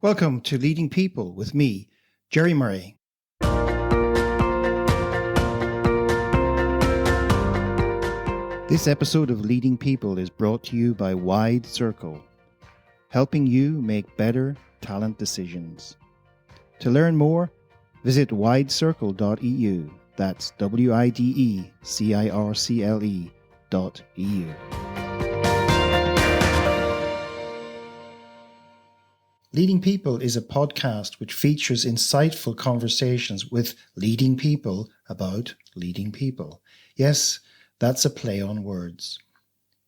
Welcome to Leading People with me, Jerry Murray. This episode of Leading People is brought to you by Wide Circle, helping you make better talent decisions. To learn more, visit widecircle.eu. That's WIDECIRCLE.eu. Leading People is a podcast which features insightful conversations with leading people about leading people. Yes, that's a play on words.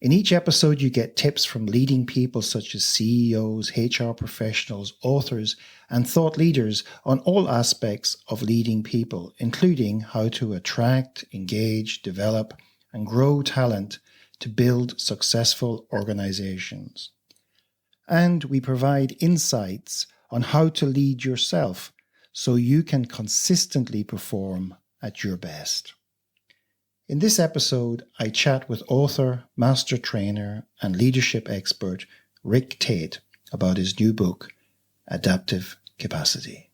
In each episode, you get tips from leading people such as CEOs, HR professionals, authors, and thought leaders on all aspects of leading people, including how to attract, engage, develop, and grow talent to build successful organizations. And we provide insights on how to lead yourself so you can consistently perform at your best. In this episode, I chat with author, master trainer, and leadership expert Rick Tate about his new book, Adaptive Capacity.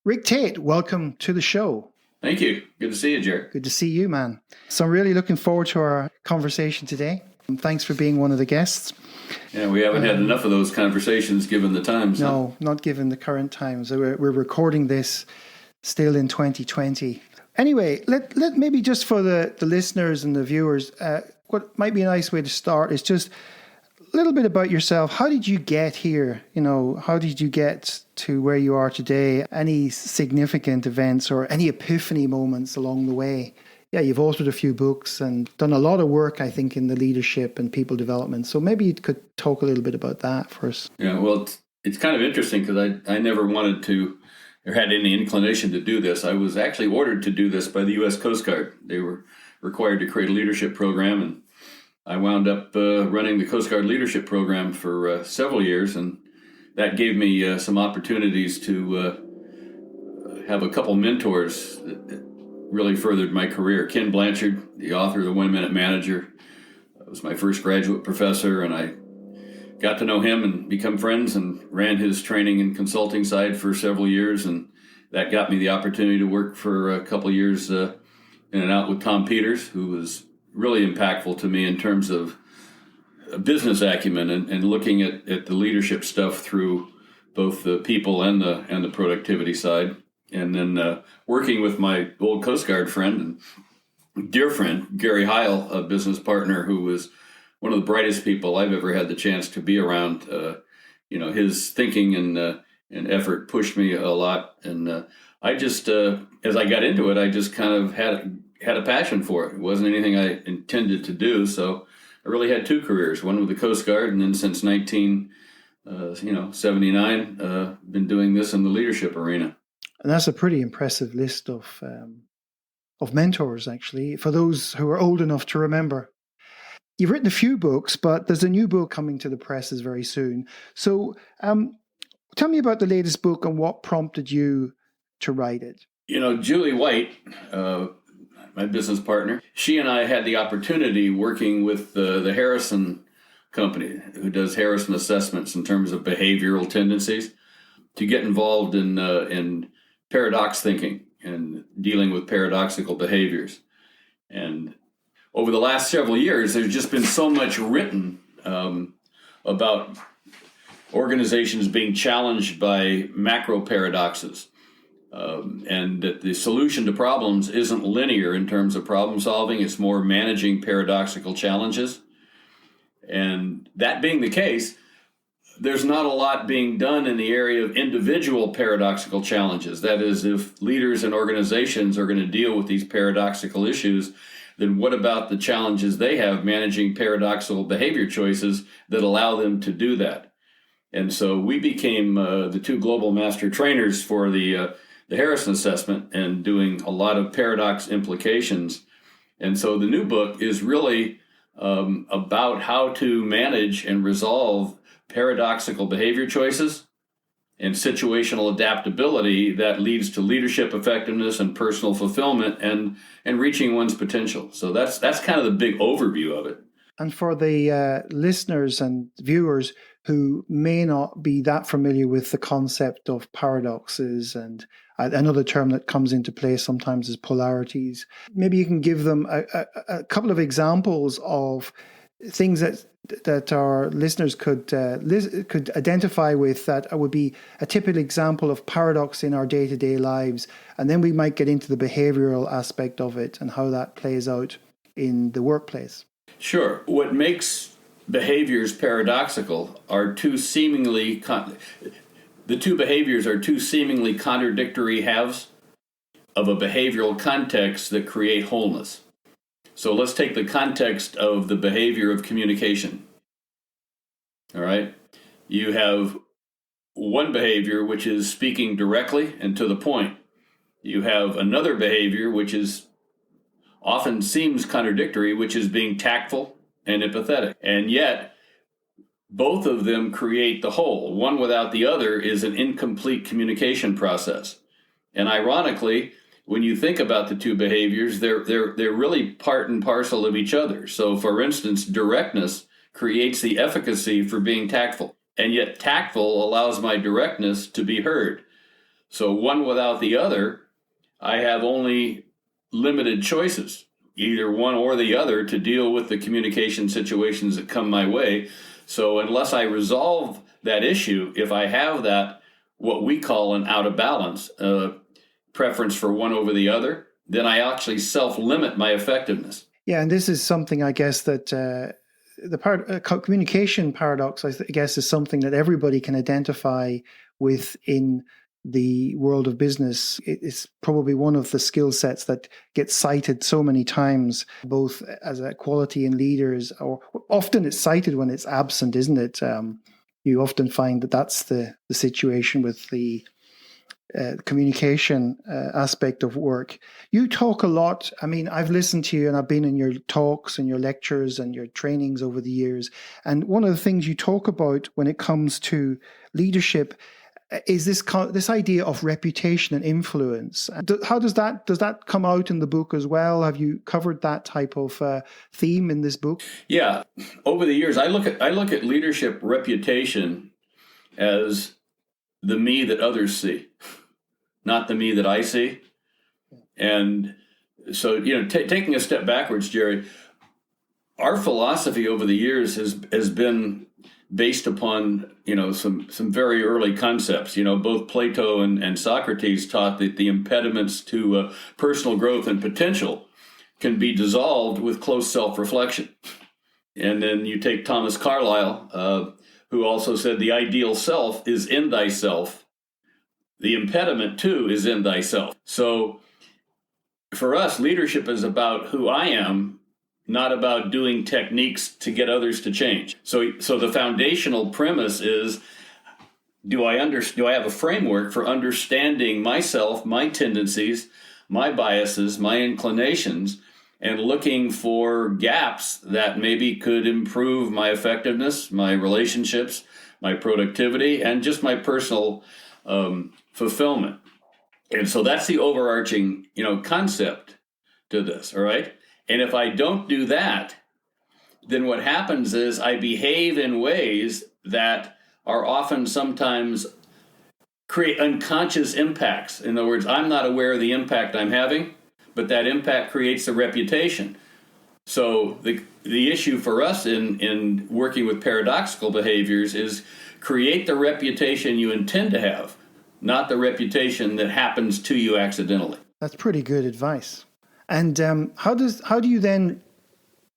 Rick Tate, welcome to the show. Thank you. Good to see you, Jerry. Good to see you, man. So I'm really looking forward to our conversation today. And thanks for being one of the guests. Yeah, we haven't had enough of those conversations given the times. No, not given the current times. We're recording this still in 2020. Anyway, let maybe just for the listeners and the viewers, what might be a nice way to start is just a little bit about yourself. How did you get here? How did you get to where you are today? Any significant events or any epiphany moments along the way? Yeah, you've authored a few books and done a lot of work, I think, in the leadership and people development. So maybe you could talk a little bit about that first. Yeah, well, it's kind of interesting because I never wanted to or had any inclination to do this. I was actually ordered to do this by the U.S. Coast Guard. They were required to create a leadership program, and I wound up running the Coast Guard leadership program for several years, and that gave me some opportunities to have a couple mentors that really furthered my career. Ken Blanchard, the author of The 1 Minute Manager, was my first graduate professor, and I got to know him and become friends and ran his training and consulting side for several years, and that got me the opportunity to work for a couple of years in and out with Tom Peters, who was really impactful to me in terms of business acumen and looking at the leadership stuff through both the people and the productivity side. And then working with my old Coast Guard friend and dear friend, Gary Heil, a business partner who was one of the brightest people I've ever had the chance to be around. His thinking and effort pushed me a lot. And I just, as I got into it, I just kind of had a passion for it. It wasn't anything I intended to do. So I really had two careers, one with the Coast Guard, and then since 1979, been doing this in the leadership arena. And that's a pretty impressive list of mentors, actually, for those who are old enough to remember. You've written a few books, but there's a new book coming to the presses very soon. So tell me about the latest book and what prompted you to write it. Julie White, my business partner, she and I had the opportunity working with the Harrison Company, who does Harrison assessments in terms of behavioral tendencies, to get involved in paradox thinking and dealing with paradoxical behaviors. And over the last several years, there's just been so much written about organizations being challenged by macro paradoxes, and that the solution to problems isn't linear in terms of problem solving. It's more managing paradoxical challenges. And that being the case, there's not a lot being done in the area of individual paradoxical challenges. That is, if leaders and organizations are going to deal with these paradoxical issues, then what about the challenges they have managing paradoxical behavior choices that allow them to do that? And so we became the two global master trainers for the Harrison assessment and doing a lot of paradox implications. And so the new book is really about how to manage and resolve paradoxical behavior choices and situational adaptability that leads to leadership effectiveness and personal fulfillment and reaching one's potential. So that's kind of the big overview of it. And for the listeners and viewers who may not be that familiar with the concept of paradoxes, and another term that comes into play sometimes is polarities. Maybe you can give them a couple of examples of things that our listeners could identify with, that would be a typical example of paradox in our day-to-day lives, and then we might get into the behavioral aspect of it and how that plays out in the workplace. Sure. What makes behaviors paradoxical are the two behaviors are two seemingly contradictory halves of a behavioral context that create wholeness. So let's take the context of the behavior of communication. All right. You have one behavior, which is speaking directly and to the point. You have another behavior, which is often seems contradictory, which is being tactful and empathetic. And yet, both of them create the whole. One without the other is an incomplete communication process. And ironically, when you think about the two behaviors, they're really part and parcel of each other. So, for instance, directness creates the efficacy for being tactful. And yet, tactful allows my directness to be heard. So, one without the other, I have only limited choices, either one or the other, to deal with the communication situations that come my way. So unless I resolve that issue, if I have that, what we call an out of balance, preference for one over the other, then I actually self-limit my effectiveness. Yeah, and this is something, I guess, that communication paradox, I guess, is something that everybody can identify with in the world of business. It's probably one of the skill sets that gets cited so many times, both as a quality in leaders, or often it's cited when it's absent, isn't it? You often find that that's the situation with the communication aspect of work. You talk a lot. I mean, I've listened to you and I've been in your talks and your lectures and your trainings over the years. And one of the things you talk about when it comes to leadership is this idea of reputation and influence. How does that come out in the book as well? Have you covered that type of theme in this book? Yeah, over the years, I look at leadership reputation as the me that others see, not the me that I see. And so, taking a step backwards, Jerry, our philosophy over the years has been based upon, some very early concepts. Both Plato and Socrates taught that the impediments to personal growth and potential can be dissolved with close self-reflection. And then you take Thomas Carlyle, who also said the ideal self is in thyself. The impediment, too, is in thyself. So for us, leadership is about who I am, not about doing techniques to get others to change. So the foundational premise is, do I have a framework for understanding myself, my tendencies, my biases, my inclinations, and looking for gaps that maybe could improve my effectiveness, my relationships, my productivity, and just my personal fulfillment. And so that's the overarching, concept to this, all right? And if I don't do that, then what happens is I behave in ways that are often sometimes create unconscious impacts. In other words, I'm not aware of the impact I'm having, but that impact creates a reputation. So the issue for us in working with paradoxical behaviors is create the reputation you intend to have, not the reputation that happens to you accidentally. That's pretty good advice. And how do you then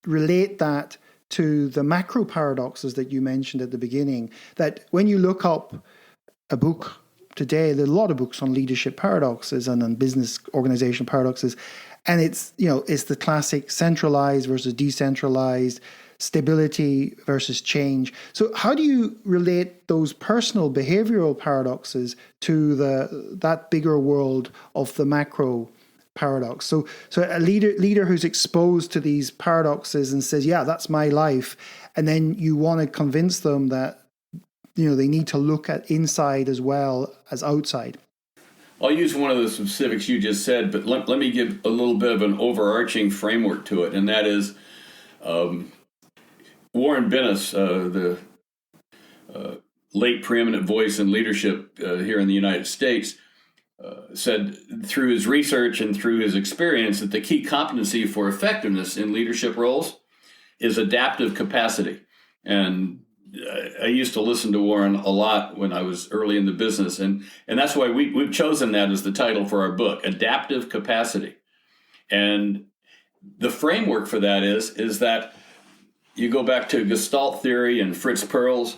relate that to the macro paradoxes that you mentioned at the beginning? That when you look up a book today, there are a lot of books on leadership paradoxes and on business organization paradoxes, and it's the classic centralized versus decentralized, stability versus change. So how do you relate those personal behavioral paradoxes to that bigger world of the macro paradox? So a leader who's exposed to these paradoxes and says, yeah, that's my life, and then you want to convince them that they need to look at inside as well as outside. I'll use one of the specifics you just said, but let me give a little bit of an overarching framework to it, and that is Warren Bennis, the late preeminent voice in leadership here in the United States, said through his research and through his experience that the key competency for effectiveness in leadership roles is adaptive capacity. And I used to listen to Warren a lot when I was early in the business, and that's why we've chosen that as the title for our book, Adaptive Capacity. And the framework for that is that you go back to Gestalt theory and Fritz Perls.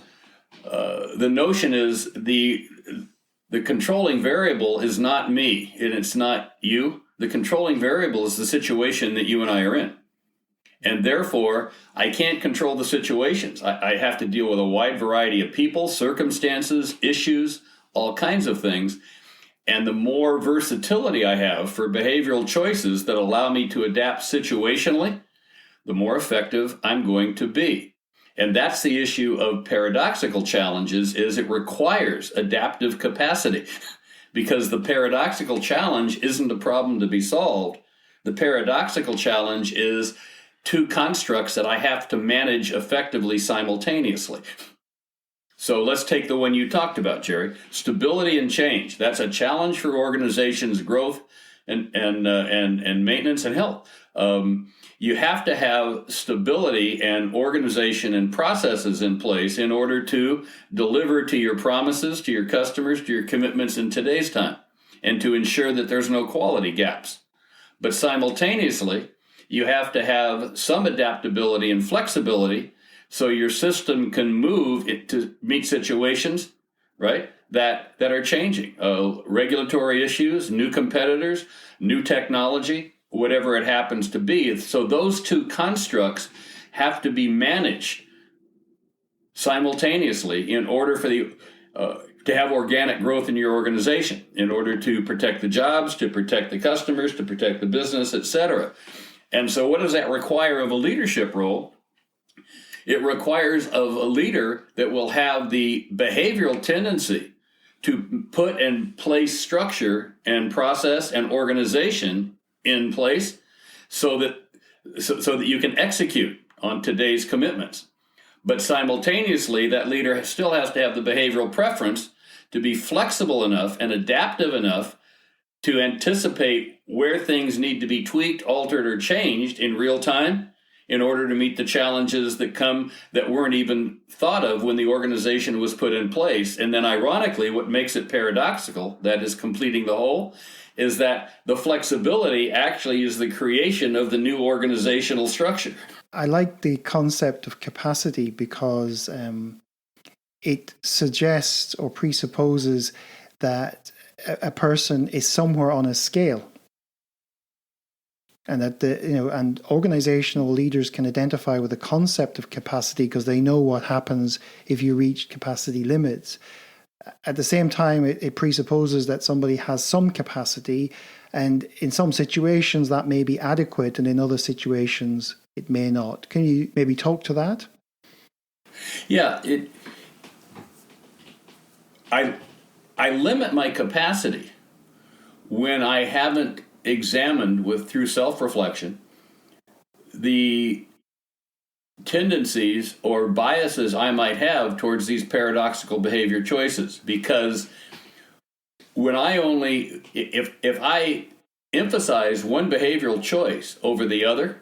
The notion is the controlling variable is not me, and it's not you. The controlling variable is the situation that you and I are in. And therefore, I can't control the situations. I have to deal with a wide variety of people, circumstances, issues, all kinds of things. And the more versatility I have for behavioral choices that allow me to adapt situationally, the more effective I'm going to be. And that's the issue of paradoxical challenges, is it requires adaptive capacity. Because the paradoxical challenge isn't a problem to be solved. The paradoxical challenge is two constructs that I have to manage effectively simultaneously. So let's take the one you talked about, Jerry. Stability and change. That's a challenge for organizations' growth and maintenance and health. You have to have stability and organization and processes in place in order to deliver to your promises, to your customers, to your commitments in today's time, and to ensure that there's no quality gaps. But simultaneously, you have to have some adaptability and flexibility so your system can move it to meet situations, right, that are changing. Regulatory issues, new competitors, new technology, whatever it happens to be. So those two constructs have to be managed simultaneously in order for to have organic growth in your organization, in order to protect the jobs, to protect the customers, to protect the business, etc. And so what does that require of a leadership role? It requires of a leader that will have the behavioral tendency to put and place structure and process and organization in place so that you can execute on today's commitments. But simultaneously, that leader still has to have the behavioral preference to be flexible enough and adaptive enough to anticipate where things need to be tweaked, altered, or changed in real time in order to meet the challenges that come that weren't even thought of when the organization was put in place. And then ironically, what makes it paradoxical, that is completing the whole, is that the flexibility actually is the creation of the new organizational structure. I like the concept of capacity because it suggests or presupposes that a person is somewhere on a scale, and that and organizational leaders can identify with the concept of capacity because they know what happens if you reach capacity limits. At the same time, it presupposes that somebody has some capacity, and in some situations that may be adequate, and in other situations it may not. Can you maybe talk to that? Yeah, I limit my capacity when I haven't examined through self-reflection the tendencies or biases I might have towards these paradoxical behavior choices. Because when if I emphasize one behavioral choice over the other,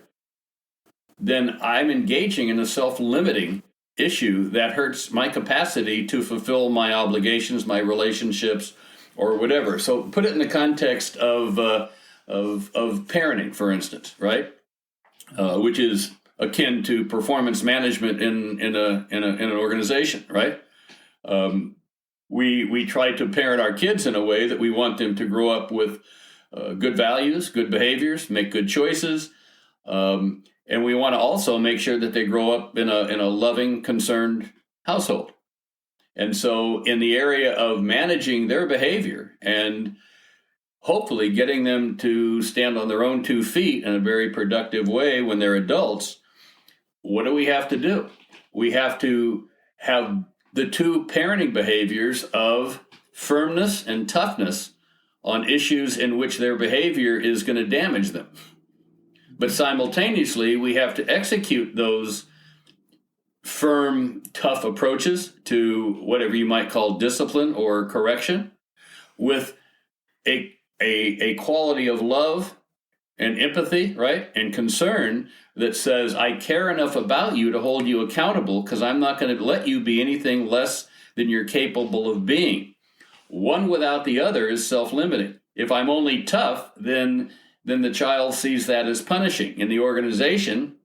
then I'm engaging in a self-limiting issue that hurts my capacity to fulfill my obligations, my relationships, or whatever. So put it in the context of parenting, for instance, right? Which is akin to performance management in an organization, right? We try to parent our kids in a way that we want them to grow up with good values, good behaviors, make good choices. And we want to also make sure that they grow up in a loving, concerned household. And so in the area of managing their behavior and hopefully getting them to stand on their own 2 feet in a very productive way when they're adults, what do we have to do? We have to have the two parenting behaviors of firmness and toughness on issues in which their behavior is going to damage them. But simultaneously, we have to execute those firm, tough approaches to whatever you might call discipline or correction, with a quality of love and empathy, right, and concern that says, I care enough about you to hold you accountable, because I'm not going to let you be anything less than you're capable of being. One without the other is self-limiting. If I'm only tough, then the child sees that as punishing. In the organization,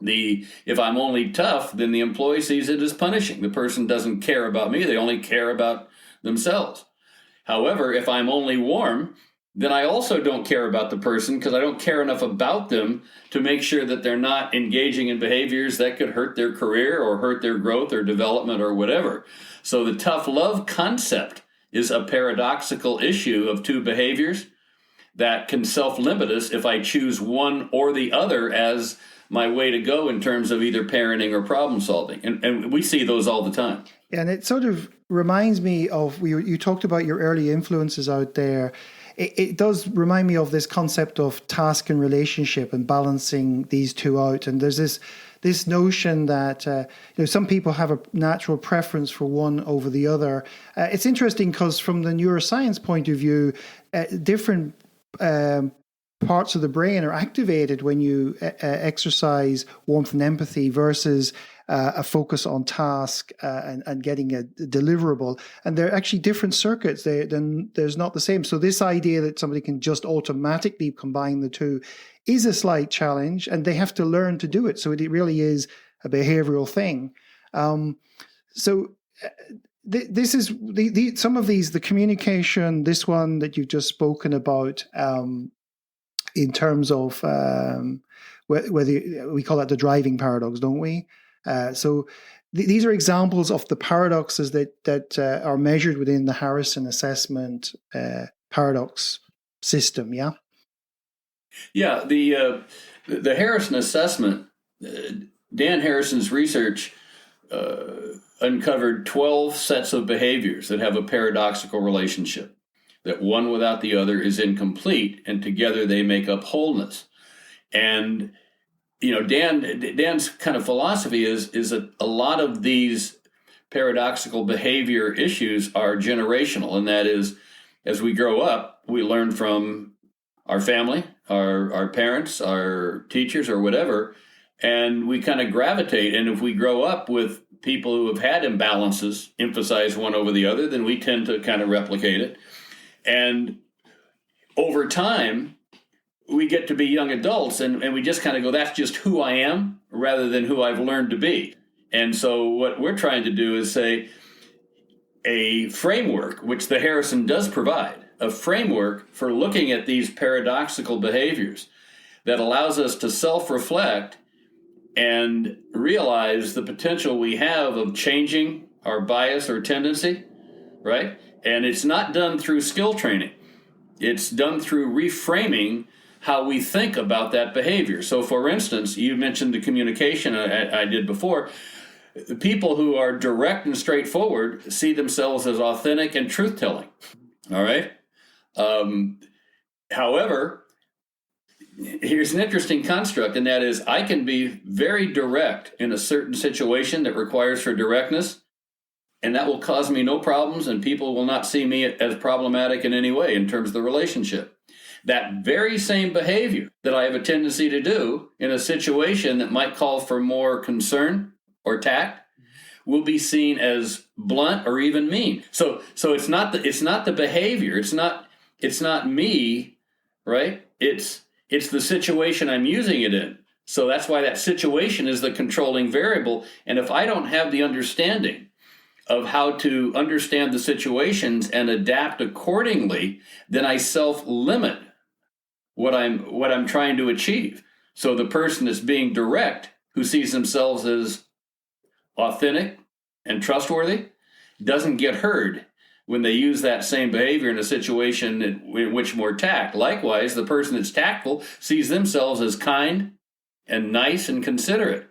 if I'm only tough, then the employee sees it as punishing. The person doesn't care about me, they only care about themselves. However, if I'm only warm, then I also don't care about the person, because I don't care enough about them to make sure that they're not engaging in behaviors that could hurt their career or hurt their growth or development or whatever. So the tough love concept is a paradoxical issue of two behaviors that can self-limit us if I choose one or the other as my way to go in terms of either parenting or problem solving. And we see those all the time. And it sort of reminds me of, you talked about your early influences out there. It does remind me of this concept of task and relationship and balancing these two out. And there's this notion that some people have a natural preference for one over the other. It's interesting because from the neuroscience point of view, different parts of the brain are activated when you exercise warmth and empathy versus a focus on task and getting a deliverable. And they're actually different circuits. There's not the same. So this idea that somebody can just automatically combine the two is a slight challenge, and they have to learn to do it. So it really is a behavioral thing. This is some of these, the communication, this one that you've just spoken about, in terms of whether we call that the driving paradox, don't we? These are examples of the paradoxes that are measured within the Harrison assessment paradox system. Yeah. Yeah. The Harrison assessment, Dan Harrison's research uncovered 12 sets of behaviors that have a paradoxical relationship, that one without the other is incomplete, and together they make up wholeness. And Dan's kind of philosophy is that a lot of these paradoxical behavior issues are generational, and that is, as we grow up, we learn from our family, our parents, our teachers, or whatever, and we kind of gravitate. And if we grow up with people who have had imbalances emphasize one over the other, then we tend to kind of replicate it. And over time, we get to be young adults, and we just kind of go, that's just who I am, rather than who I've learned to be. And so what we're trying to do is say a framework, which the Harrison does provide, a framework for looking at these paradoxical behaviors that allows us to self-reflect and realize the potential we have of changing our bias or tendency, right? And it's not done through skill training. It's done through reframing how we think about that behavior. So, for instance, you mentioned the communication I did before. People who are direct and straightforward see themselves as authentic and truth-telling, all right? However, here's an interesting construct, and that is I can be very direct in a certain situation that requires for directness, and that will cause me no problems, and people will not see me as problematic in any way in terms of the relationship. That very same behavior that I have a tendency to do in a situation that might call for more concern or tact will be seen as blunt or even mean. So it's not the behavior. It's not me, right? It's the situation I'm using it in. So that's why that situation is the controlling variable. And if I don't have the understanding of how to understand the situations and adapt accordingly, then I self-limit what I'm trying to achieve. So the person that's being direct, who sees themselves as authentic and trustworthy, doesn't get heard when they use that same behavior in a situation in which more tact. Likewise, the person that's tactful sees themselves as kind and nice and considerate.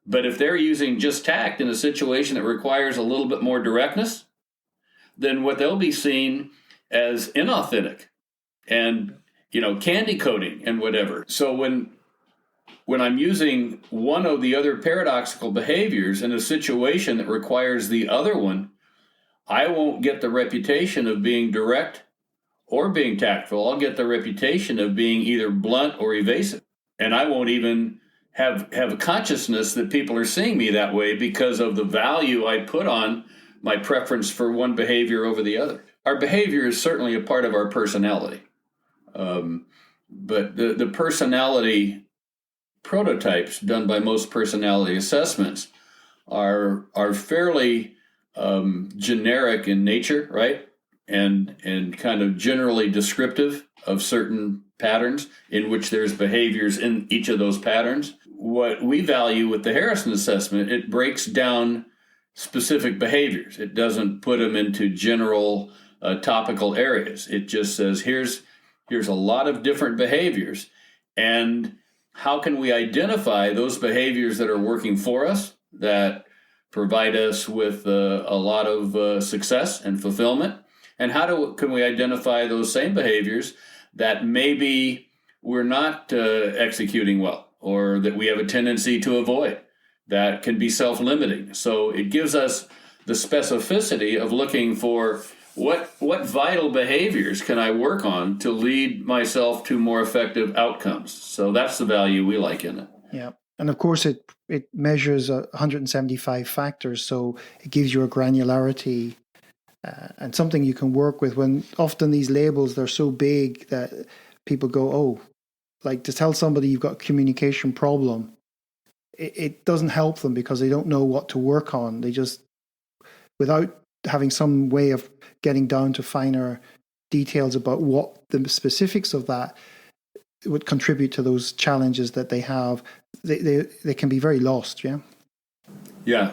But if they're using just tact in a situation that requires a little bit more directness, then what they'll be seen as inauthentic and candy coating and whatever. So when when I'm using one of the other paradoxical behaviors in a situation that requires the other one, I won't get the reputation of being direct or being tactful. I'll get the reputation of being either blunt or evasive. And I won't even have a consciousness that people are seeing me that way because of the value I put on my preference for one behavior over the other. Our behavior is certainly a part of our personality. But the personality prototypes done by most personality assessments are fairly generic in nature, right? And kind of generally descriptive of certain patterns in which there's behaviors in each of those patterns. What we value with the Harrison assessment, it breaks down specific behaviors. It doesn't put them into general topical areas. It just says, here's a lot of different behaviors, and how can we identify those behaviors that are working for us, that provide us with a lot of success and fulfillment, and can we identify those same behaviors that maybe we're not executing well, or that we have a tendency to avoid, that can be self-limiting. So it gives us the specificity of looking for what vital behaviors can I work on to lead myself to more effective outcomes. So that's the value we like in it. Yeah. And of course, it measures 175 factors, so it gives you a granularity and something you can work with. When often these labels, they're so big that people go, oh, like to tell somebody you've got a communication problem, it doesn't help them because they don't know what to work on. They just, without having some way of getting down to finer details about what the specifics of that would contribute to those challenges that they have, they can be very lost. Yeah.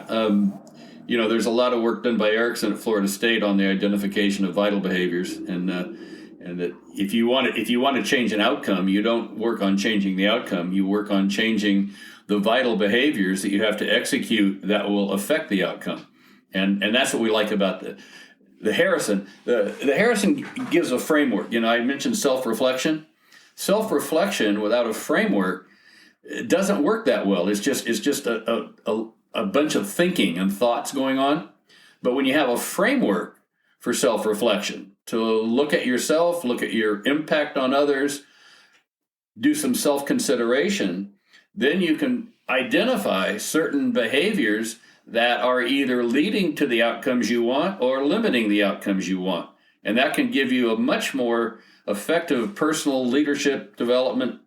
There's a lot of work done by Erickson at Florida State on the identification of vital behaviors, and that if you want to change an outcome, you don't work on changing the outcome. You work on changing the vital behaviors that you have to execute that will affect the outcome, and that's what we like about the Harrison. The Harrison gives a framework. I mentioned self-reflection. Self-reflection without a framework, it doesn't work that well. It's just a bunch of thinking and thoughts going on. But when you have a framework for self-reflection, to look at yourself, look at your impact on others, do some self-consideration, then you can identify certain behaviors that are either leading to the outcomes you want or limiting the outcomes you want. And that can give you a much more effective personal leadership development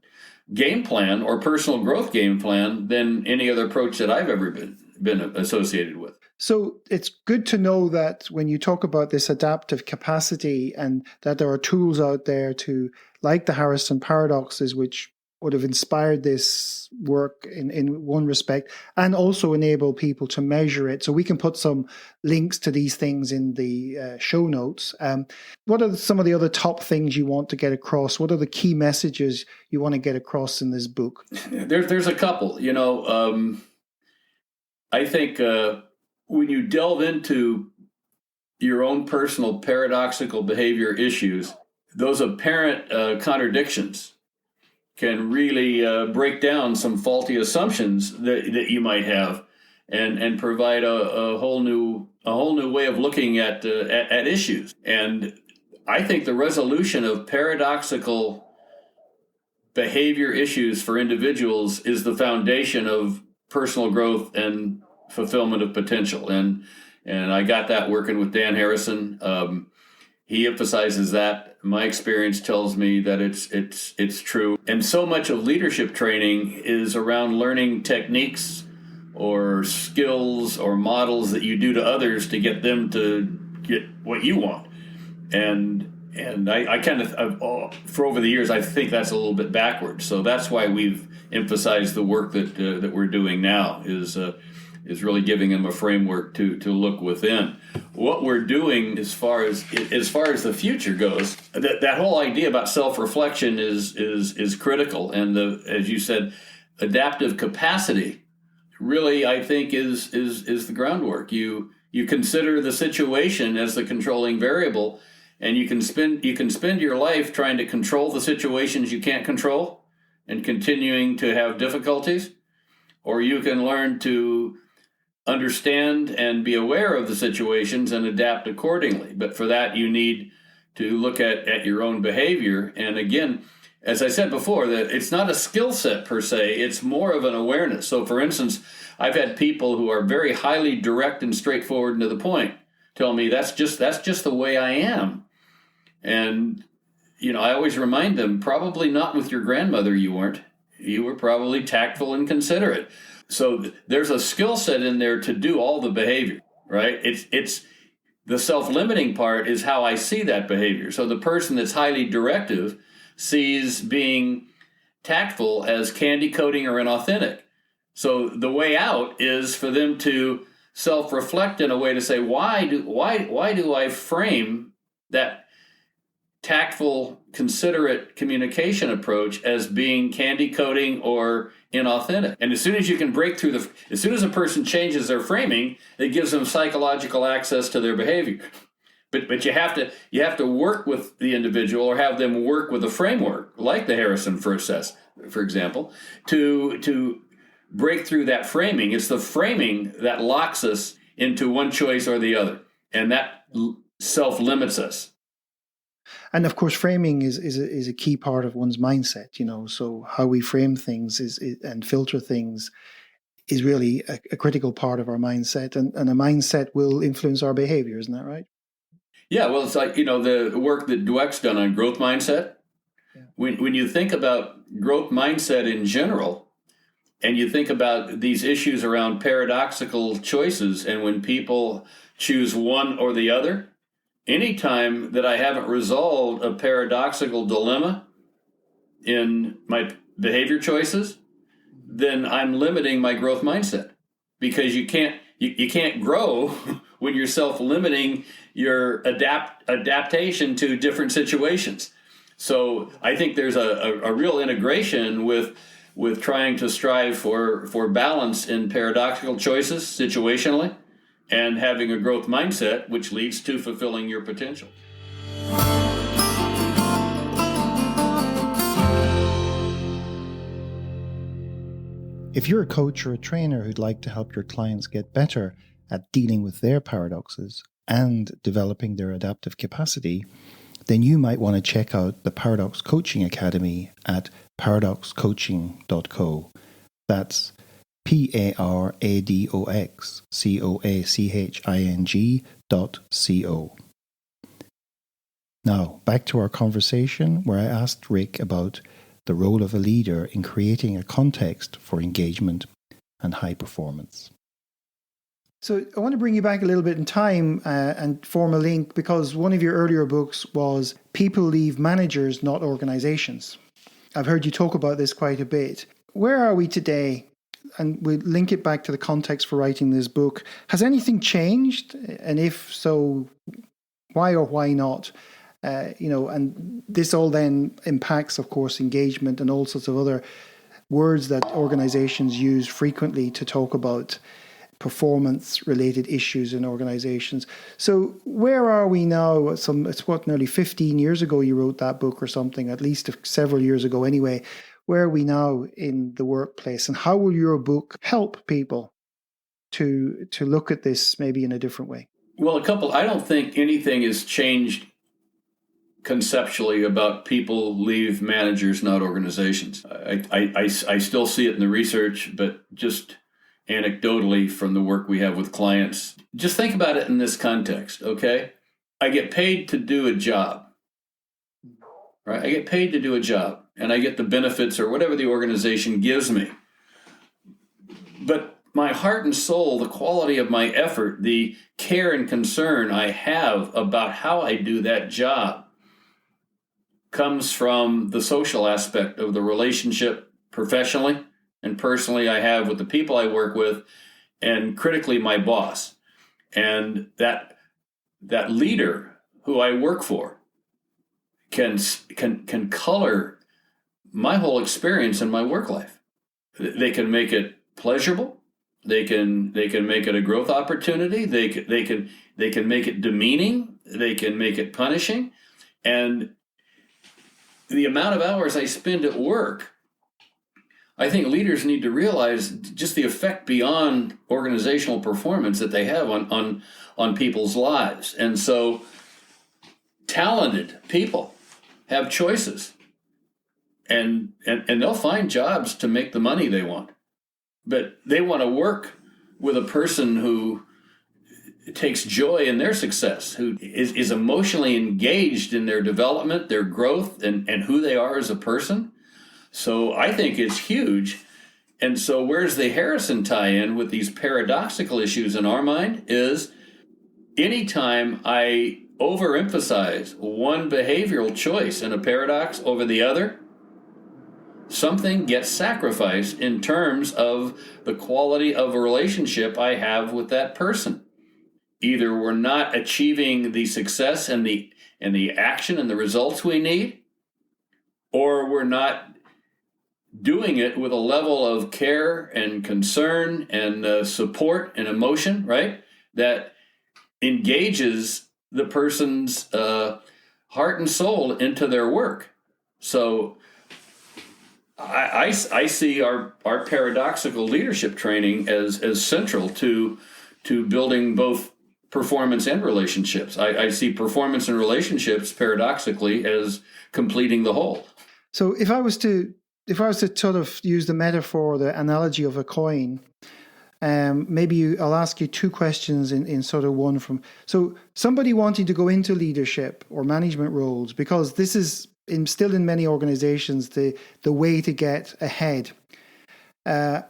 game plan or personal growth game plan than any other approach that I've ever been associated with. So it's good to know that when you talk about this adaptive capacity, and that there are tools out there like the Harrison paradoxes, which would have inspired this work in one respect, and also enable people to measure it. So we can put some links to these things in the show notes. What are some of the other top things you want to get across? What are the key messages you want to get across in this book? There's a couple. I think when you delve into your own personal paradoxical behavior issues, those apparent contradictions can really break down some faulty assumptions that you might have, and provide a whole new way of looking at issues. And I think the resolution of paradoxical behavior issues for individuals is the foundation of personal growth and fulfillment of potential. And I got that working with Dan Harrison. He emphasizes that. My experience tells me that it's true. And so much of leadership training is around learning techniques or skills or models that you do to others to get them to get what you want. And I kind of, for over the years, I think that's a little bit backwards. So that's why we've emphasized the work that we're doing now is really giving them a framework to look within. What we're doing as far as the future goes, that whole idea about self-reflection is critical. And as you said, adaptive capacity really, I think, is the groundwork. You consider the situation as the controlling variable, and you can spend your life trying to control the situations you can't control, and continuing to have difficulties, or you can learn to understand and be aware of the situations and adapt accordingly. But for that, you need to look at your own behavior. And again, as I said before, that it's not a skill set per se, it's more of an awareness. So for instance, I've had people who are very highly direct and straightforward and to the point tell me that's just the way I am. And I always remind them, probably not with your grandmother you weren't. You were probably tactful and considerate. So there's a skill set in there to do all the behavior, right? It's the self-limiting part is how I see that behavior. So the person that's highly directive sees being tactful as candy coating or inauthentic. So the way out is for them to self-reflect in a way to say, why do I frame that tactful, considerate communication approach as being candy coating or inauthentic? And as soon as you can break through as soon as a person changes their framing, it gives them psychological access to their behavior. But you have to work with the individual or have them work with a framework like the Harrison process, for example, to break through that framing. It's the framing that locks us into one choice or the other, and that self-limits us. And of course, framing is a key part of one's mindset. So how we frame things and filter things is really a critical part of our mindset, and a mindset will influence our behavior. Isn't that right? Yeah, well, it's like, the work that Dweck's done on growth mindset. Yeah. When you think about growth mindset in general, and you think about these issues around paradoxical choices, and when people choose one or the other, anytime that I haven't resolved a paradoxical dilemma in my behavior choices, then I'm limiting my growth mindset, because you can't grow when you're self-limiting your adaptation to different situations. So I think there's a real integration with trying to strive for balance in paradoxical choices situationally, and having a growth mindset, which leads to fulfilling your potential. If you're a coach or a trainer who'd like to help your clients get better at dealing with their paradoxes and developing their adaptive capacity, then you might want to check out the Paradox Coaching Academy at paradoxcoaching.co. That's paradoxcoaching.co. Now, back to our conversation where I asked Rick about the role of a leader in creating a context for engagement and high performance. So I want to bring you back a little bit in time and form a link, because one of your earlier books was People Leave Managers, Not Organizations. I've heard you talk about this quite a bit. Where are we today? And we link it back to the context for writing this book. Has anything changed? And if so, why or why not? And this all then impacts, of course, engagement and all sorts of other words that organizations use frequently to talk about performance-related issues in organizations. So where are we now? It's nearly 15 years ago you wrote that book or something, at least several years ago anyway. Where are we now in the workplace, and how will your book help people to look at this maybe in a different way? Well, I don't think anything has changed conceptually about people leave managers, not organizations. I still see it in the research, but just anecdotally from the work we have with clients. Just think about it in this context, okay? I get paid to do a job, right? I get paid to do a job, and I get the benefits or whatever the organization gives me. But my heart and soul, the quality of my effort, the care and concern I have about how I do that job comes from the social aspect of the relationship professionally and personally I have with the people I work with, and critically my boss. And that leader who I work for can color my whole experience in my work life. They can make it pleasurable. They can make it a growth opportunity. They can make it demeaning. They can make it punishing. And the amount of hours I spend at work I think leaders need to realize just the effect beyond organizational performance that they have on people's lives. And so talented people have choices, and they'll find jobs to make the money they want. But they want to work with a person who takes joy in their success, who is emotionally engaged in their development, their growth, and who they are as a person. So I think it's huge. And so where's the Harrison tie-in with these paradoxical issues in our mind is anytime I overemphasize one behavioral choice in a paradox over the other, something gets sacrificed in terms of the quality of a relationship I have with that person. Either we're not achieving the success and the action and the results we need, or we're not doing it with a level of care and concern and support and emotion, right, that engages the person's heart and soul into their work. So I see our paradoxical leadership training as central to building both performance and relationships. I see performance and relationships paradoxically as completing the whole. So if I was to sort of use the metaphor, the analogy of a coin, I'll ask you two questions in sort of one from. So somebody wanting to go into leadership or management roles, because this is still in many organizations the way to get ahead.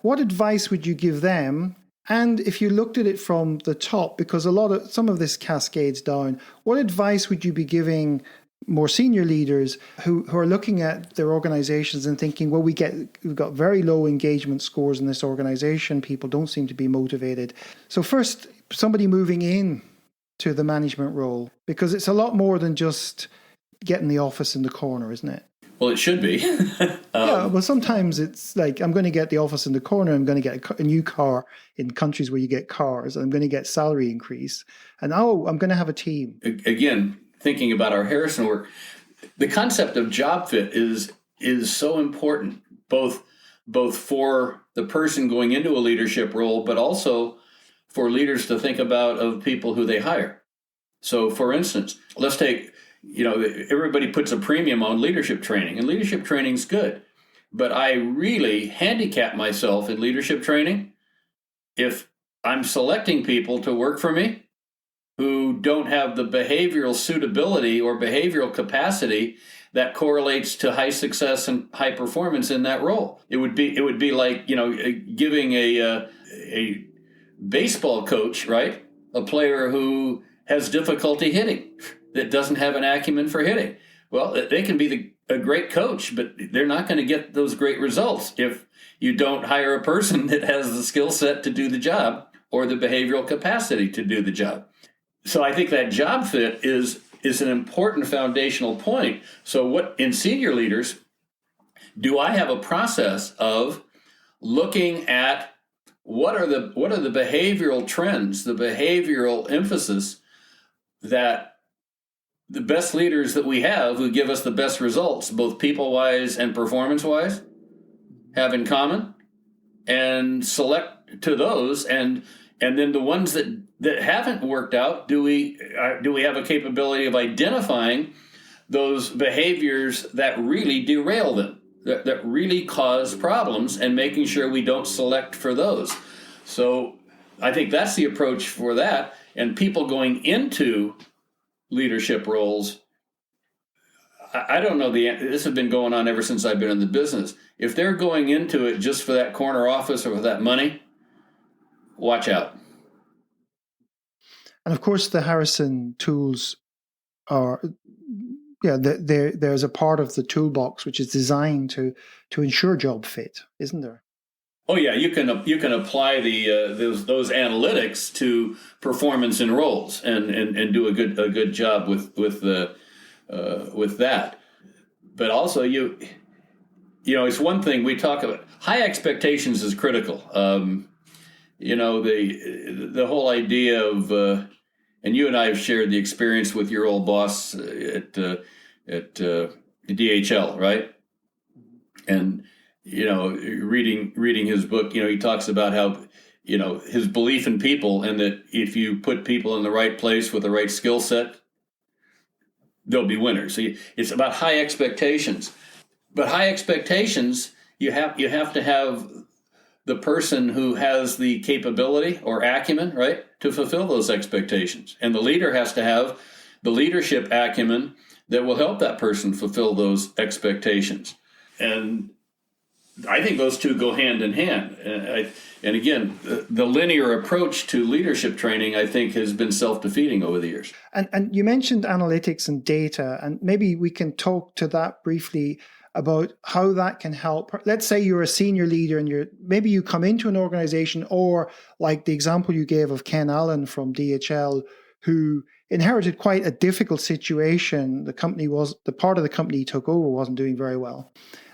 What advice would you give them? And if you looked at it from the top, because some of this cascades down, what advice would you be giving more senior leaders who are looking at their organizations and thinking, well, we've got very low engagement scores in this organization. People don't seem to be motivated. So first, somebody moving in to the management role, because it's a lot more than just getting the office in the corner, isn't it? Well, it should be. Yeah, well, sometimes it's like, I'm going to get the office in the corner. I'm going to get a new car in countries where you get cars. I'm going to get salary increase. And I'm going to have a team. Again, thinking about our Harrison work, the concept of job fit is so important, both for the person going into a leadership role, but also for leaders to think about of people who they hire. So, for instance, let's take, everybody puts a premium on leadership training, and leadership training is good. But I really handicap myself in leadership training if I'm selecting people to work for me who don't have the behavioral suitability or behavioral capacity that correlates to high success and high performance in that role. It would be like, giving a baseball coach, right, a player who has difficulty hitting, that doesn't have an acumen for hitting. Well, they can be a great coach, but they're not going to get those great results if you don't hire a person that has the skill set to do the job or the behavioral capacity to do the job. So I think that job fit is an important foundational point. So what in senior leaders, do I have a process of looking at what are the behavioral trends, the behavioral emphasis that the best leaders that we have who give us the best results, both people-wise and performance-wise, have in common, and select to those, and then the ones that haven't worked out, do we have a capability of identifying those behaviors that really derail them, that really cause problems, and making sure we don't select for those. So I think that's the approach for that. And people going into leadership roles, I don't know this has been going on ever since I've been in the business. If they're going into it just for that corner office or for that money, watch out. And of course, the Harrison tools are, there's a part of the toolbox which is designed to ensure job fit, isn't there? Oh yeah, you can apply those analytics to performance in roles and do a good job with that. But also it's one thing we talk about. High expectations is critical. The whole idea of and you and I have shared the experience with your old boss at DHL, right? And reading his book, he talks about how, his belief in people, and that if you put people in the right place with the right skill set, they'll be winners. So it's about high expectations, but high expectations, you have to have the person who has the capability or acumen, right, to fulfill those expectations. And the leader has to have the leadership acumen that will help that person fulfill those expectations. And I think those two go hand in hand. And again, the linear approach to leadership training, I think, has been self-defeating over the years. And you mentioned analytics and data, and maybe we can talk to that briefly about how that can help. Let's say you're a senior leader and maybe you come into an organization, or like the example you gave of Ken Allen from DHL, who inherited quite a difficult situation. The part of the company he took over wasn't doing very well.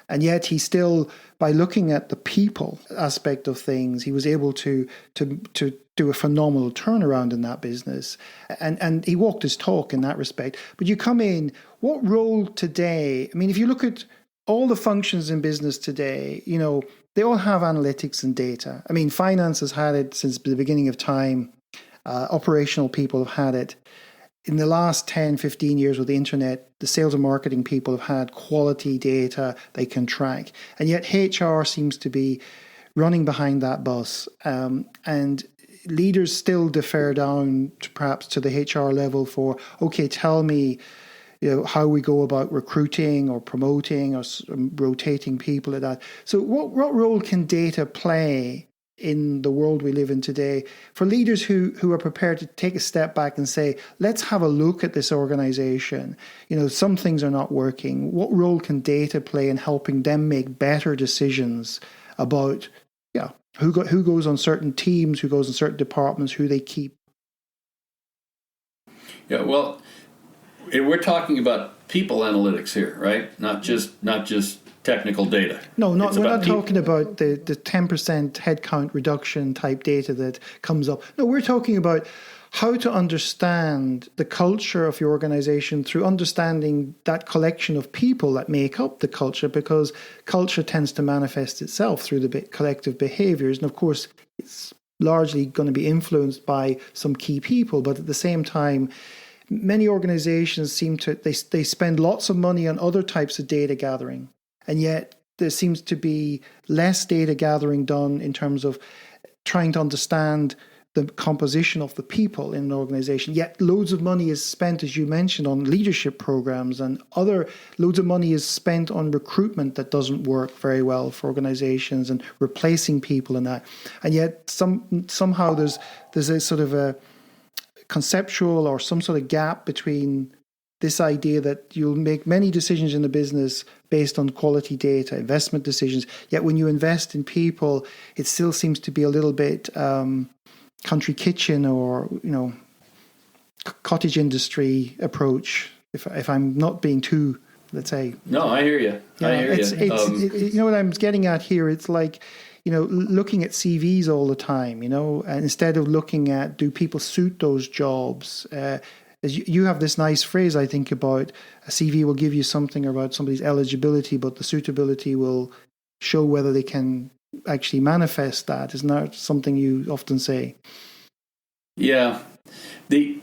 And yet he still, by looking at the people aspect of things, he was able to do a phenomenal turnaround in that business. And he walked his talk in that respect. But you come in, what role today? I mean, if you look at all the functions in business today, they all have analytics and data. I mean, finance has had it since the beginning of time. Operational people have had it. In the last 10, 15 years with the internet, the sales and marketing people have had quality data they can track. And yet HR seems to be running behind that bus. And leaders still defer down perhaps to the HR level for, okay, tell me how we go about recruiting or promoting or rotating people like that. So what role can data play in the world we live in today for leaders who are prepared to take a step back and say, let's have a look at this organization. Some things are not working. What role can data play in helping them make better decisions about who goes on certain teams, who goes on certain departments, who they keep? Yeah, well, we're talking about people analytics here, right? Not just technical data. No, we're not talking about the 10% headcount reduction type data that comes up. No, we're talking about how to understand the culture of your organization through understanding that collection of people that make up the culture, because culture tends to manifest itself through the collective behaviors. And of course, it's largely going to be influenced by some key people. But at the same time, many organizations they spend lots of money on other types of data gathering. And yet there seems to be less data gathering done in terms of trying to understand the composition of the people in an organization. Yet loads of money is spent, as you mentioned, on leadership programs, and loads of money is spent on recruitment that doesn't work very well for organizations, and replacing people in that. And yet somehow there's a sort of a conceptual or some sort of gap between this idea that you'll make many decisions in the business based on quality data, investment decisions. Yet when you invest in people, it still seems to be a little bit country kitchen or cottage industry approach. If I'm not being too, let's say. No, I hear you. You know what I'm getting at here? It's like, looking at CVs all the time. And instead of looking at, do people suit those jobs? You have this nice phrase, I think, about a CV will give you something about somebody's eligibility, but the suitability will show whether they can actually manifest that. Isn't that something you often say? Yeah. The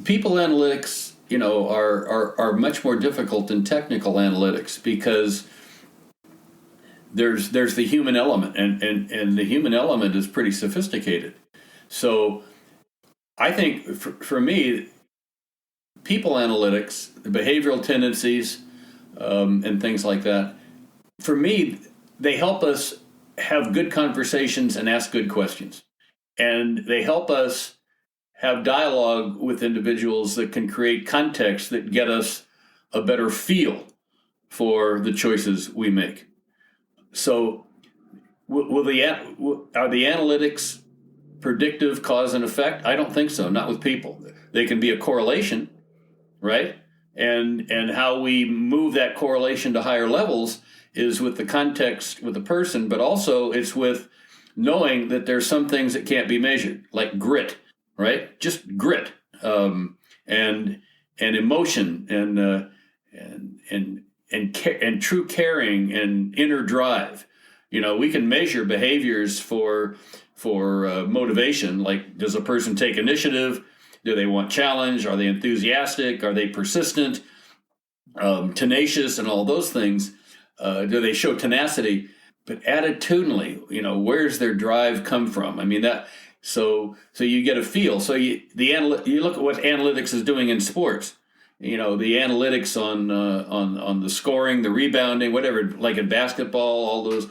people analytics, are much more difficult than technical analytics, because there's the human element, and the human element is pretty sophisticated. So I think for me, people analytics, behavioral tendencies, and things like that, for me, they help us have good conversations and ask good questions. And they help us have dialogue with individuals that can create context that get us a better feel for the choices we make. So are the analytics predictive, cause and effect? I don't think so, not with people. They can be a correlation, right? And how we move that correlation to higher levels is with the context with the person, but also it's with knowing that there's some things that can't be measured, like grit, right? Just grit, and emotion, and and true caring and inner drive. We can measure behaviors for motivation, like does a person take initiative? Do they want challenge? Are they enthusiastic? Are they persistent, tenacious, and all those things? Do they show tenacity? But attitudinally, where's their drive come from? I mean that. So you get a feel. So you look at what analytics is doing in sports. The analytics on the scoring, the rebounding, whatever, like in basketball, all those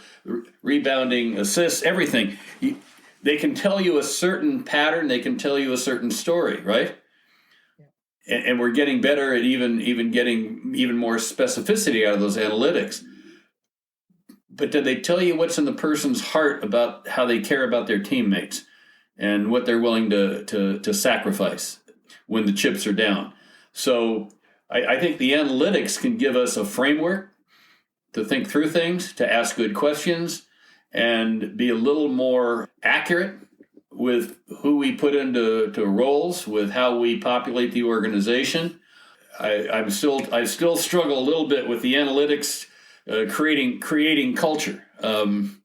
rebounding, assists, everything. They can tell you a certain pattern. They can tell you a certain story, right? Yeah. And we're getting better at even getting even more specificity out of those analytics. But do they tell you what's in the person's heart about how they care about their teammates and what they're willing to sacrifice when the chips are down? So I think the analytics can give us a framework to think through things, to ask good questions, and be a little more accurate with who we put into roles, with how we populate the organization. I still struggle a little bit with the analytics creating culture. In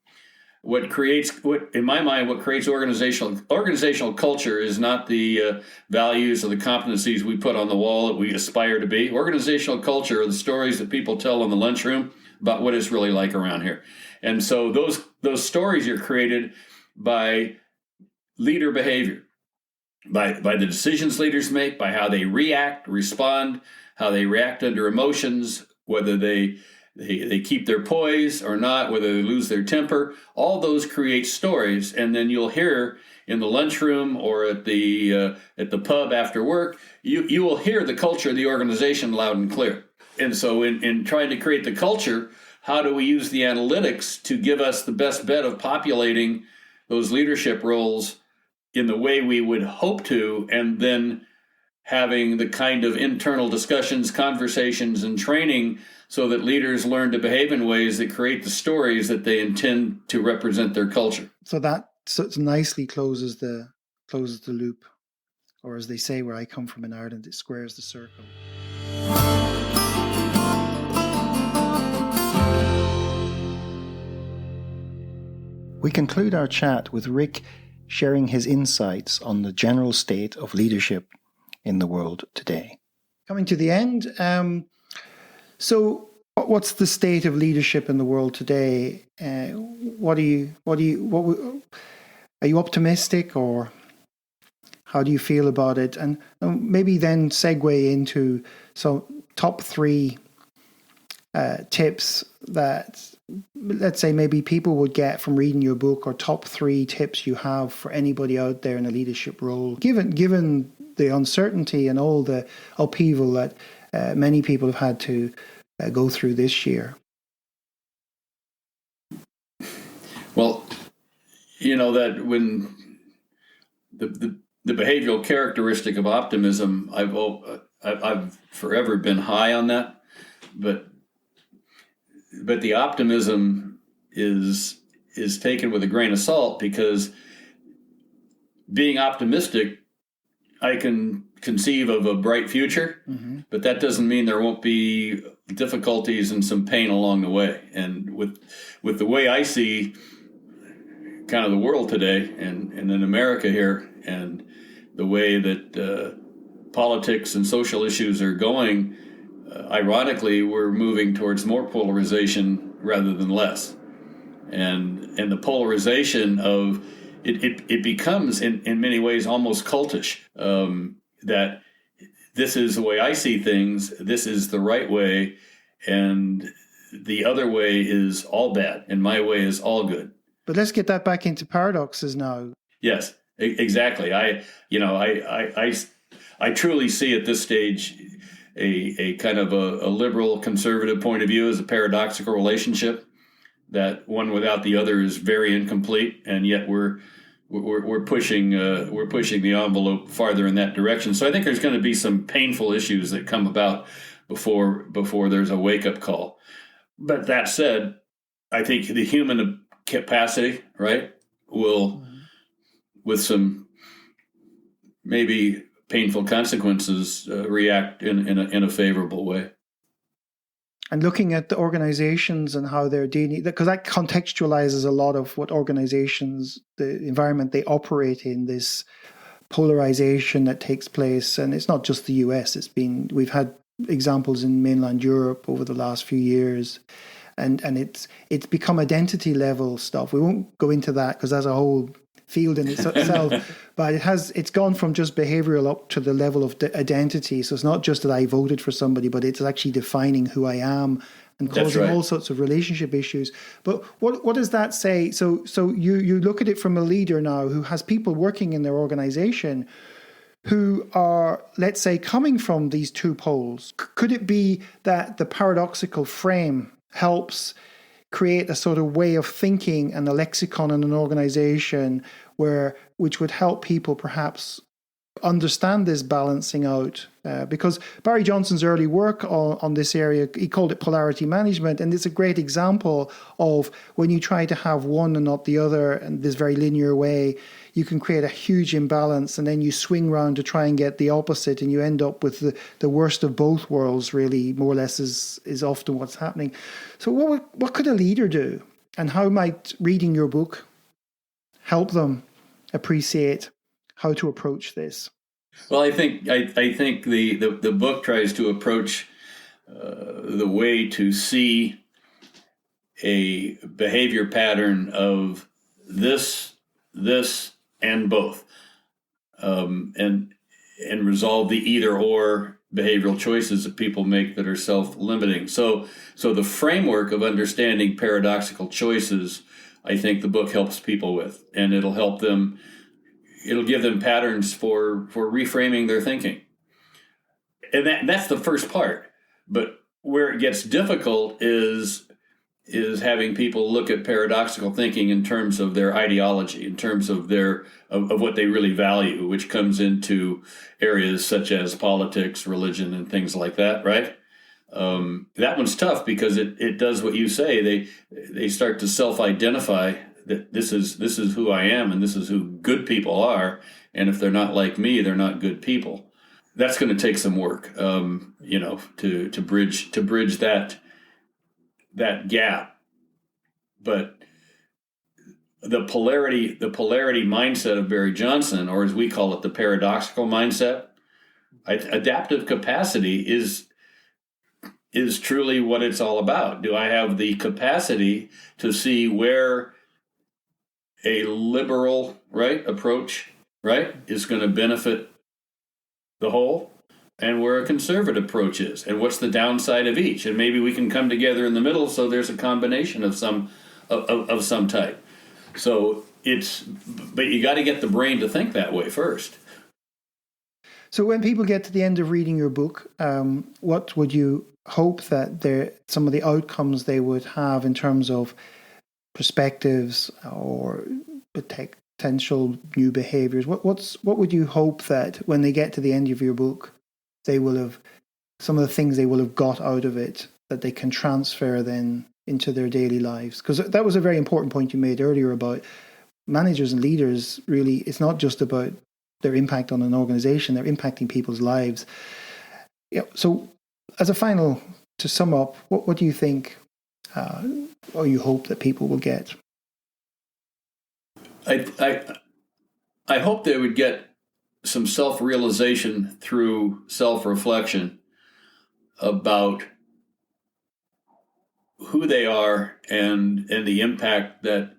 my mind, what creates organizational culture is not the values or the competencies we put on the wall that we aspire to be. Organizational culture are the stories that people tell in the lunchroom about what it's really like around here. And so those stories are created by leader behavior, by the decisions leaders make, by how they respond, how they react under emotions, whether they keep their poise or not, whether they lose their temper. All those create stories, and then you'll hear in the lunchroom or at the pub after work, you will hear the culture of the organization loud and clear. And so in trying to create the culture, how do we use the analytics to give us the best bet of populating those leadership roles in the way we would hope to, and then having the kind of internal discussions, conversations, and training so that leaders learn to behave in ways that create the stories that they intend to represent their culture. So that nicely closes the loop, or as they say where I come from in Ireland, it squares the circle. We conclude our chat with Rick sharing his insights on the general state of leadership in the world today. Coming to the end, so what's the state of leadership in the world today? Are you optimistic, or how do you feel about it? And maybe then segue into some top 3 tips that, let's say, maybe people would get from reading your book, or top 3 tips you have for anybody out there in a leadership role, given the uncertainty and all the upheaval that many people have had to go through this year. Well, that when the behavioral characteristic of optimism, I've forever been high on that, but the optimism is taken with a grain of salt, because being optimistic, I can conceive of a bright future, mm-hmm. but that doesn't mean there won't be difficulties and some pain along the way. And with the way I see kind of the world today, and in America here, and the way that politics and social issues are going, ironically, we're moving towards more polarization rather than less. And the polarization of it becomes in many ways almost cultish, that this is the way I see things, this is the right way, and the other way is all bad, and my way is all good. But let's get that back into paradoxes now. Yes, exactly. I truly see at this stage a kind of a liberal conservative point of view as a paradoxical relationship, that one without the other is very incomplete, and yet we're pushing the envelope farther in that direction. So I think there's going to be some painful issues that come about before there's a wake up call. But that said, I think the human capacity, right, will, with some maybe painful consequences, react in a favorable way. and looking at the organizations and how they're dealing, because that contextualizes a lot of what organizations, the environment they operate in, this polarization that takes place. And it's not just the US. We've had examples in mainland Europe over the last few years, and it's become identity level stuff. We won't go into that because that's a whole field in itself, but it's gone from just behavioral up to the level of identity. So it's not just that I voted for somebody, but it's actually defining who I am and causing all sorts of relationship issues. But what does that say? So you look at it from a leader now who has people working in their organization who are, let's say, coming from these two poles. Could it be that the paradoxical frame helps create a sort of way of thinking and a lexicon in an organization which would help people perhaps understand this balancing out? Because Barry Johnson's early work on this area, he called it polarity management, and it's a great example of when you try to have one and not the other in this very linear way, you can create a huge imbalance, and then you swing round to try and get the opposite, and you end up with the worst of both worlds, really, more or less, is often what's happening. So what could a leader do, and how might reading your book help them appreciate how to approach this? Well, I think the book tries to approach the way to see a behavior pattern of this, and both, and resolve the either or behavioral choices that people make that are self-limiting. So the framework of understanding paradoxical choices, I think the book helps people with, and it'll help them. It'll give them patterns for reframing their thinking. And that's the first part. But where it gets difficult is having people look at paradoxical thinking in terms of their ideology, in terms of of what they really value, which comes into areas such as politics, religion, and things like that, right? That one's tough because it does what you say. They start to self-identify that this is who I am, and this is who good people are, and if they're not like me, they're not good people. That's going to take some work, to bridge that gap. But the polarity mindset of Barry Johnson, or as we call it, the paradoxical mindset, adaptive capacity is truly what it's all about. Do I have the capacity to see where a liberal approach is going to benefit the whole, and where a conservative approach is, and what's the downside of each, and maybe we can come together in the middle so there's a combination of some type. So but you got to get the brain to think that way first. So when people get to the end of reading your book, what would you hope that some of the outcomes they would have in terms of perspectives or potential new behaviors? What would you hope that when they get to the end of your book, they will have, some of the things they will have got out of it that they can transfer then into their daily lives? Because that was a very important point you made earlier about managers and leaders. Really, it's not just about their impact on an organization, they're impacting people's lives. So as a final, to sum up, what do you think or you hope that people will get? I hope they would get some self-realization through self-reflection about who they are and the impact that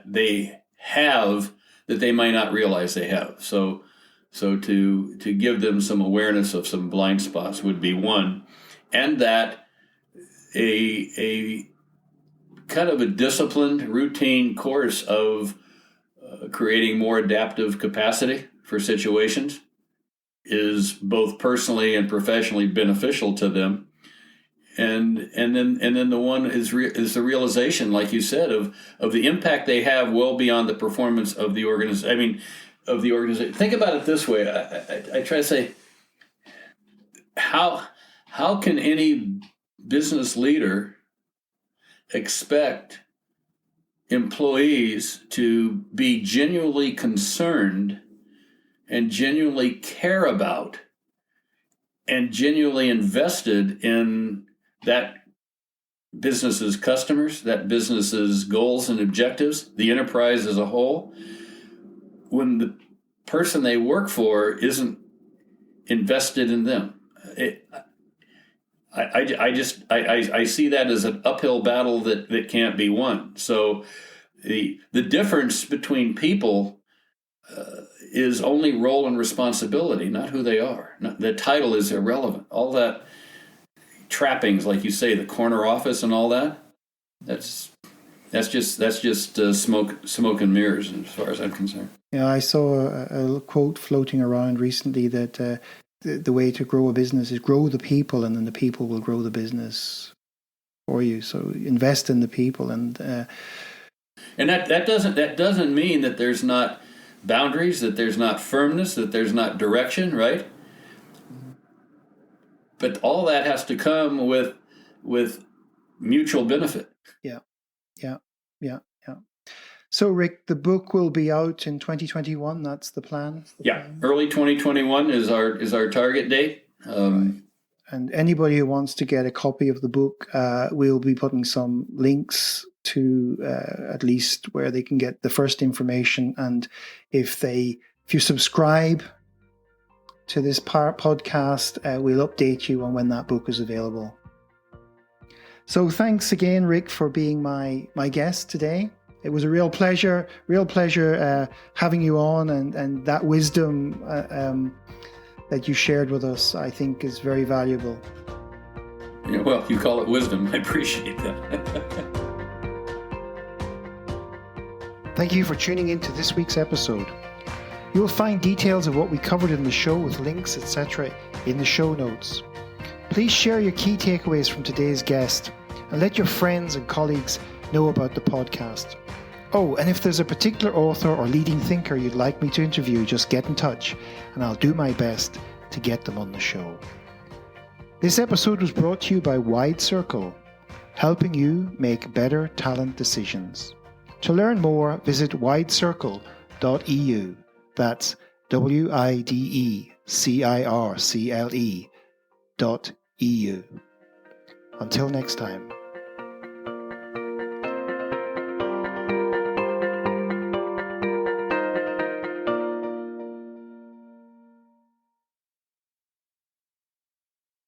they have that they might not realize they have. So to give them some awareness of some blind spots would be one, and that a kind of a disciplined, routine course of creating more adaptive capacity for situations is both personally and professionally beneficial to them. And then the one is the realization, like you said, of the impact they have well beyond the performance of the organization. Think about it this way. I try to say, how can any business leader expect employees to be genuinely concerned and genuinely care about and genuinely invested in that business's customers, that business's goals and objectives, the enterprise as a whole, when the person they work for isn't invested in them. I see that as an uphill battle that can't be won. So the difference between people is only role and responsibility, not who they are. The title is irrelevant. All that trappings, like you say, the corner office and all that, that's just smoke and mirrors as far as I'm concerned. Yeah, I saw a quote floating around recently that the way to grow a business is grow the people, and then the people will grow the business for you. So invest in the people, and that doesn't mean that there's not boundaries, that there's not firmness, that there's not direction, right? But all that has to come with mutual benefit. Yeah. So, Rick, the book will be out in 2021. That's the plan. Early 2021 is our target date. Right. And anybody who wants to get a copy of the book, we'll be putting some links to at least where they can get the first information. And if you subscribe to this podcast, we'll update you on when that book is available. So thanks again, Rick, for being my guest today. It was a real pleasure having you on, and that wisdom that you shared with us, I think, is very valuable. Yeah, well, you call it wisdom. I appreciate that. Thank you for tuning in to this week's episode. You will find details of what we covered in the show with links, etc. in the show notes. Please share your key takeaways from today's guest and let your friends and colleagues know about the podcast. Oh, and if there's a particular author or leading thinker you'd like me to interview, just get in touch and I'll do my best to get them on the show. This episode was brought to you by Wide Circle, helping you make better talent decisions. To learn more, visit widecircle.eu. That's WIDECIRCLE.eu. Until next time.